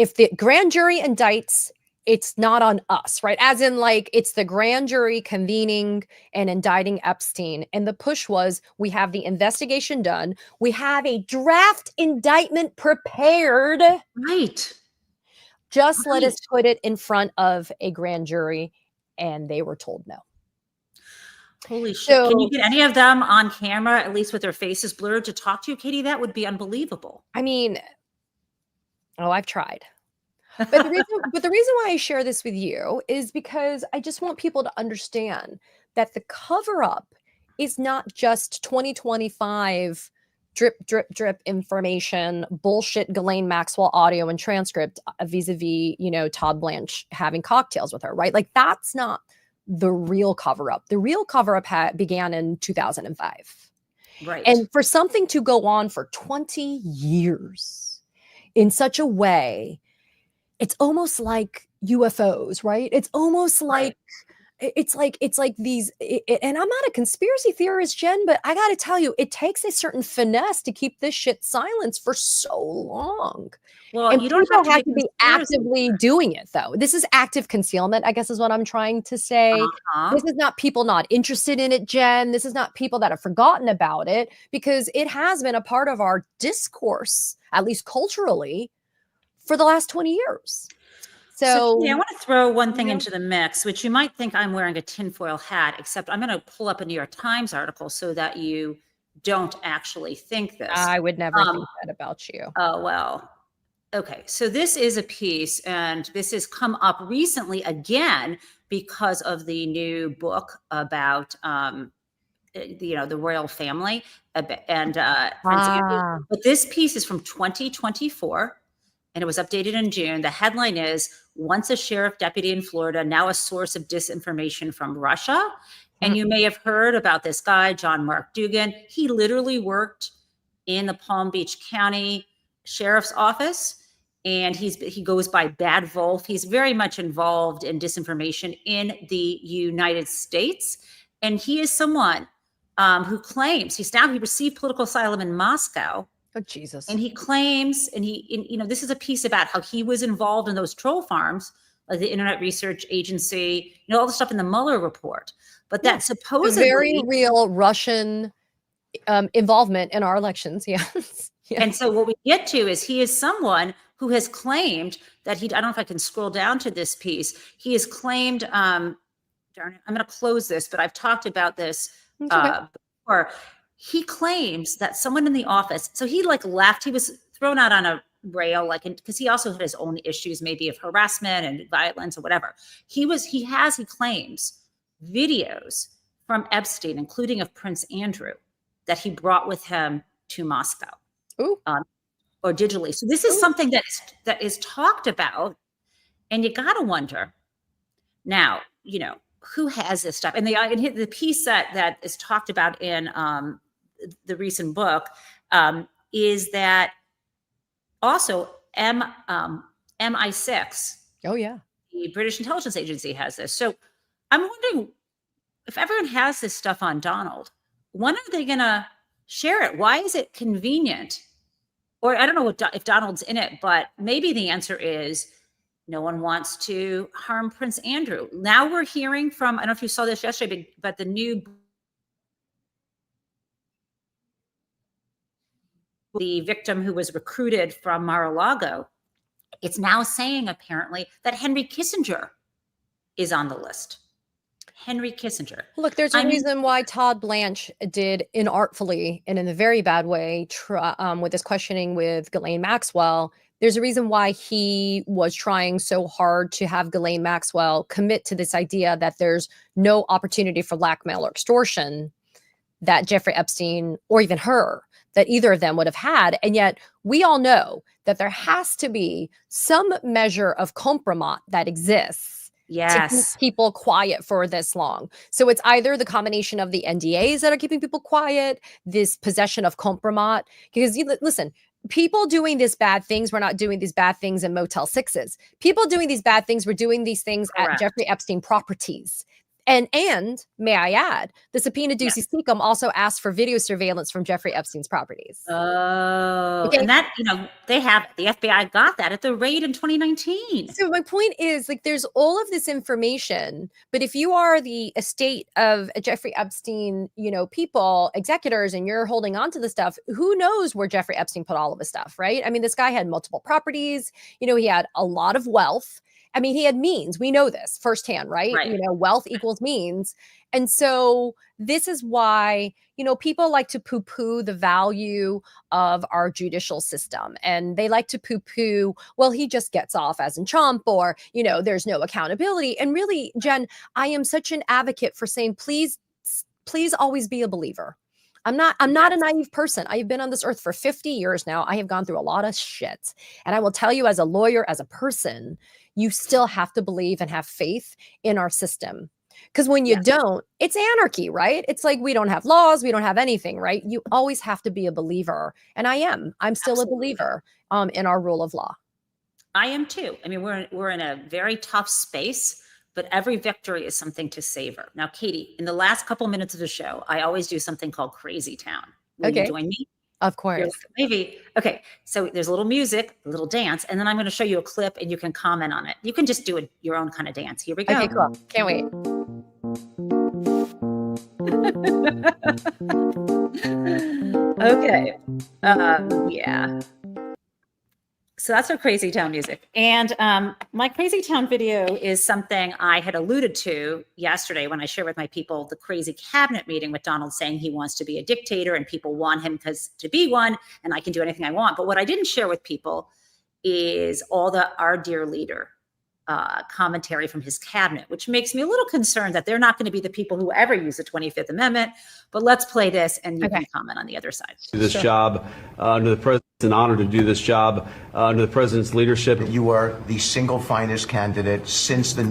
the grand jury indicts, it's not on us, right? As in, like, it's the grand jury convening and indicting Epstein. And the push was, we have the investigation done. We have a draft indictment prepared. Right. Just let us put it in front of a grand jury. And they were told no. Holy shit. Can you get any of them on camera, at least with their faces blurred, to talk to you, Katie? That would be unbelievable. I mean, I've tried. But the reason why I share this with you is because I just want people to understand that the cover-up is not just 2025 drip, drip, drip information, bullshit Ghislaine Maxwell audio and transcript vis-a-vis, Todd Blanche having cocktails with her, right? Like, that's not the real cover-up. The real cover-up began in 2005. Right. And for something to go on for 20 years in such a way, it's almost like UFOs, right? It's almost like it's like these and I'm not a conspiracy theorist, Jen, but I got to tell you, it takes a certain finesse to keep this shit silenced for so long. Well, And you don't have people to have be to be conspiracy. actively doing it, though. This is active concealment, I guess is what I'm trying to say. Uh-huh. This is not people not interested in it, Jen. This is not people that have forgotten about it, because it has been a part of our discourse, at least culturally, for the last 20 years. So, Katie, I So, want to throw one thing Yeah. into the mix, which you might think I'm wearing a tinfoil hat, except I'm going to pull up a New York Times article so that you don't actually think this. I would never Um, think that about you. Oh, well. Okay. So this is a piece, and this has come up recently again because of the new book about, the royal family and Prince Andrew. Ah, But this piece is from 2024, and it was updated in June. The headline is "Once a sheriff deputy in Florida, now a source of disinformation from Russia." And you may have heard about this guy, John Mark Dugan. He literally worked in the Palm Beach County Sheriff's Office, and he goes by Bad Wolf. He's very much involved in disinformation in the United States, and he is someone who claims he received political asylum in Moscow. oh Jesus. And he claims, this is a piece about how he was involved in those troll farms, like the Internet Research Agency, all the stuff in the Mueller report. But that The supposedly, very real Russian involvement in our elections. Yes. Yeah. and so what we get to is he is someone who has claimed that I don't know if I can scroll down to this piece. He has claimed, darn it, I'm going to close this, but I've talked about this before. He claims that someone in the office, so he left, he was thrown out on a rail, because he also had his own issues, maybe of harassment and violence or whatever. He claims videos from Epstein, including of Prince Andrew, that he brought with him to Moscow. Ooh. Or digitally. So this is something that is talked about, and you got to wonder now, who has this stuff? And the piece that is talked about in the recent book is that also MI6, Oh yeah. the British intelligence agency, has this. So I'm wondering if everyone has this stuff on Donald, when are they going to share it? Why is it convenient? Or I don't know if Donald's in it, but maybe the answer is no one wants to harm Prince Andrew. Now we're hearing from, I don't know if you saw this yesterday, but the victim who was recruited from Mar-a-Lago, it's now saying apparently that Henry Kissinger is on the list. Henry Kissinger. Look, there's a reason why Todd Blanche did inartfully and in a very bad way with this questioning with Ghislaine Maxwell. There's a reason why he was trying so hard to have Ghislaine Maxwell commit to this idea that there's no opportunity for blackmail or extortion that Jeffrey Epstein or even her, that either of them would have had. And yet we all know that there has to be some measure of compromise that exists to keep people quiet for this long. So it's either the combination of the NDAs that are keeping people quiet, this possession of compromise, because listen, people doing these bad things, we're not doing these bad things in Motel 6s. People doing these bad things, we're doing these things at Jeffrey Epstein properties. And may I add, the subpoena ducis tecum also asked for video surveillance from Jeffrey Epstein's properties. Oh, okay. And that, they have, the FBI got that at the raid in 2019. So my point is, there's all of this information, but if you are the estate of Jeffrey Epstein, people, executors, and you're holding on to the stuff, who knows where Jeffrey Epstein put all of his stuff, right? I mean, this guy had multiple properties, he had a lot of wealth. I mean, he had means. We know this firsthand, right? Wealth equals means. And so this is why, people like to poo-poo the value of our judicial system. And they like to poo-poo, well, he just gets off as in Trump, or, there's no accountability. And really, Jen, I am such an advocate for saying, please always be a believer. I'm not a naive person. I have been on this earth for 50 years now. I have gone through a lot of shit. And I will tell you, as a lawyer, as a person, you still have to believe and have faith in our system. Because when you don't, it's anarchy, right? It's like we don't have laws, we don't have anything, right? You always have to be a believer. And I'm still a believer in our rule of law. I am too. I mean, we're in a very tough space but every victory is something to savor. Now, Katie, in the last couple minutes of the show, I always do something called Crazy Town. Will you join me? Of You're course. like, maybe. Okay. So there's a little music, a little dance, and then I'm going to show you a clip and you can comment on it. You can just do your own kind of dance. Here we go. Okay, cool. Can't wait. Okay. Yeah. So that's our Crazy Town music. And my Crazy Town video is something I had alluded to yesterday when I shared with my people the crazy cabinet meeting with Donald saying he wants to be a dictator and people want him to be one and I can do anything I want. But what I didn't share with people is all our dear leader commentary from his cabinet, which makes me a little concerned that they're not going to be the people who ever use the 25th Amendment. But let's play this and you can comment on the other side. Do this job under the president. It's an honor to do this job under the president's leadership. You are the single finest candidate since the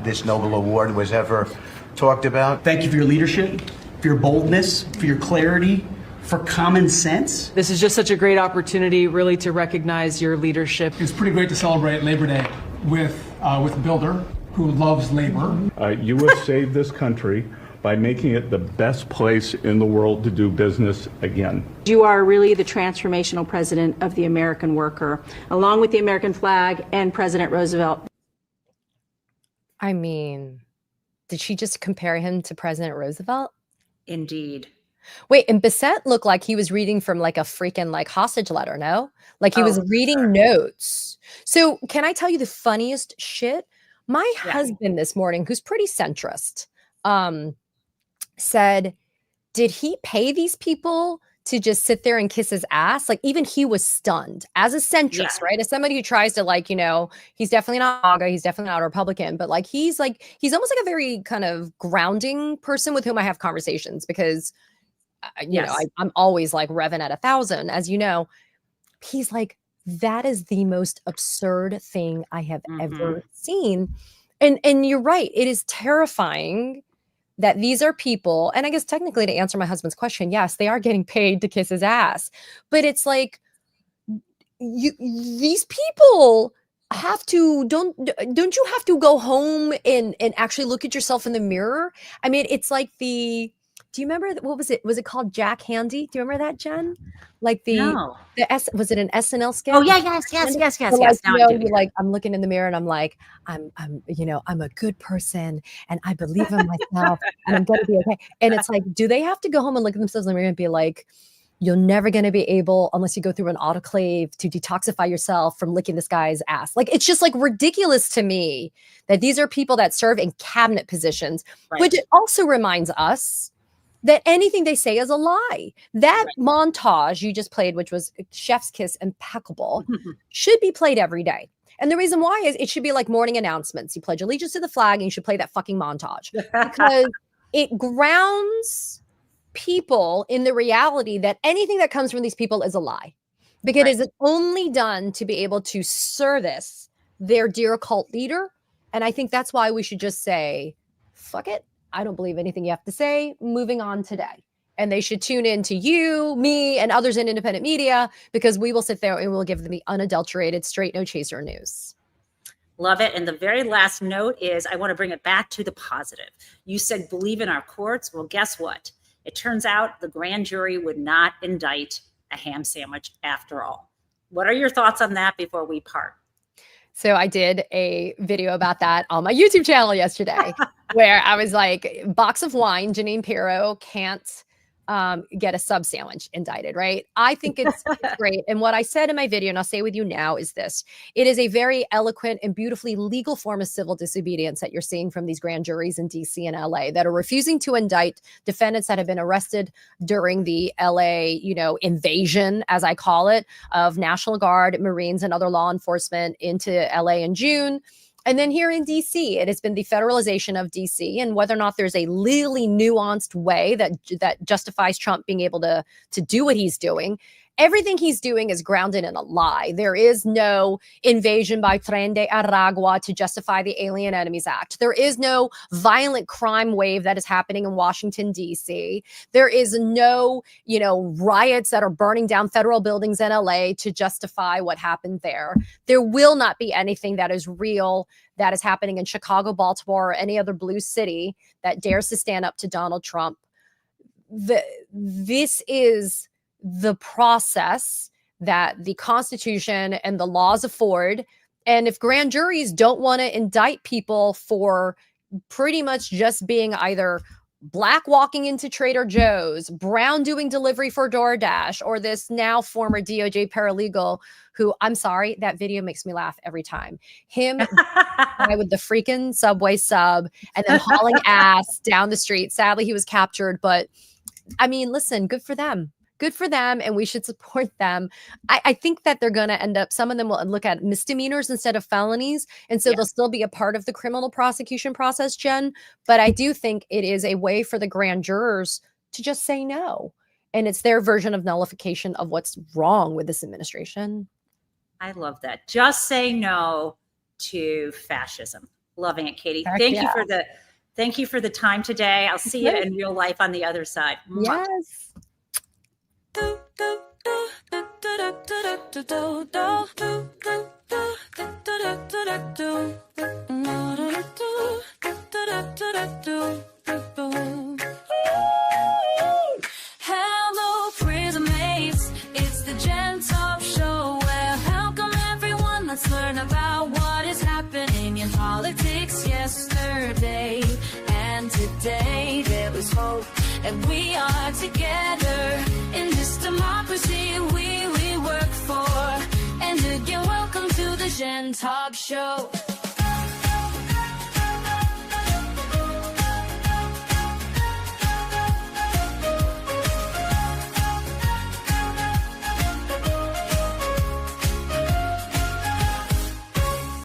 this Nobel Award was ever talked about. Thank you for your leadership, for your boldness, for your clarity, for common sense. This is just such a great opportunity, really, to recognize your leadership. It's pretty great to celebrate Labor Day with a builder who loves labor. You have saved this country by making it the best place in the world to do business again. You are really the transformational president of the American worker, along with the American flag and President Roosevelt. I mean, did she just compare him to President Roosevelt? Indeed. Wait, and Bissett looked like he was reading from like a freaking like hostage letter, no? Like he was reading notes. So can I tell you the funniest shit? My husband this morning, who's pretty centrist, said, did he pay these people to just sit there and kiss his ass? Like even he was stunned as a centrist, right? As somebody who tries to like, he's definitely not MAGA, he's definitely not a Republican, but like he's almost like a very kind of grounding person with whom I have conversations because I'm always like revving at 1,000, as you know. He's like, that is the most absurd thing I have ever seen. And you're right. It is terrifying that these are people, and I guess technically to answer my husband's question, yes, they are getting paid to kiss his ass. But it's like these people have to don't you have to go home and actually look at yourself in the mirror? I mean, it's like do you remember what was it? Was it called Jack Handy? Do you remember that, Jen? Like was it an SNL sketch? Oh yeah, yes. You're like, I'm looking in the mirror and I'm like, I'm a good person and I believe in myself and I'm gonna be okay. And it's like, do they have to go home and look at themselves in the mirror and be like, you're never gonna be able, unless you go through an autoclave, to detoxify yourself from licking this guy's ass? Like, it's just like ridiculous to me that these are people that serve in cabinet positions, which it also reminds us that anything they say is a lie. That montage you just played, which was chef's kiss impeccable, should be played every day. And the reason why is it should be like morning announcements. You pledge allegiance to the flag and you should play that fucking montage because it grounds people in the reality that anything that comes from these people is a lie, because it is only done to be able to service their dear cult leader. And I think that's why we should just say, fuck it. I don't believe anything you have to say. Moving on today. And they should tune in to you, me, and others in independent media, because we will sit there and we'll give them the unadulterated, straight, no chaser news. Love it. And the very last note is I want to bring it back to the positive. You said believe in our courts. Well, guess what? It turns out the grand jury would not indict a ham sandwich after all. What are your thoughts on that before we part? So I did a video about that on my YouTube channel yesterday where I was like, box of wine, Janine Pirro can't get a sub sandwich indicted, right? I think it's great. And what I said in my video, and I'll say with you now, is this. It is a very eloquent and beautifully legal form of civil disobedience that you're seeing from these grand juries in DC and LA that are refusing to indict defendants that have been arrested during the LA, invasion, as I call it, of National Guard, Marines, and other law enforcement into LA in June. And then here in DC, it has been the federalization of DC, and whether or not there's a really nuanced way that justifies Trump being able to do what he's doing. Everything he's doing is grounded in a lie. There is no invasion by Tren de Aragua to justify the Alien Enemies Act. There is no violent crime wave that is happening in Washington, D.C. There is no, riots that are burning down federal buildings in LA to justify what happened there. There will not be anything that is real that is happening in Chicago, Baltimore, or any other blue city that dares to stand up to Donald Trump. This is the process that the Constitution and the laws afford. And if grand juries don't want to indict people for pretty much just being either Black walking into Trader Joe's, brown doing delivery for DoorDash, or this now former DOJ paralegal who, I'm sorry, that video makes me laugh every time. Him with the freaking Subway sub and then hauling ass down the street. Sadly, he was captured, but I mean, listen, good for them. Good for them, and we should support them. I think that they're going to end up, some of them will look at misdemeanors instead of felonies, and so they'll still be a part of the criminal prosecution process, Jen. But I do think it is a way for the grand jurors to just say no. And it's their version of nullification of what's wrong with this administration. I love that. Just say no to fascism. Loving it, Katie. Thank you for the time today. I'll see you in real life on the other side. Yes. Hello, prison mates. It's the Jen Taub Show. Well, welcome everyone. Let's learn about what is happening in politics yesterday and today. There was hope, and we are together in this democracy we work for. And again, welcome to the Jen Taub Show.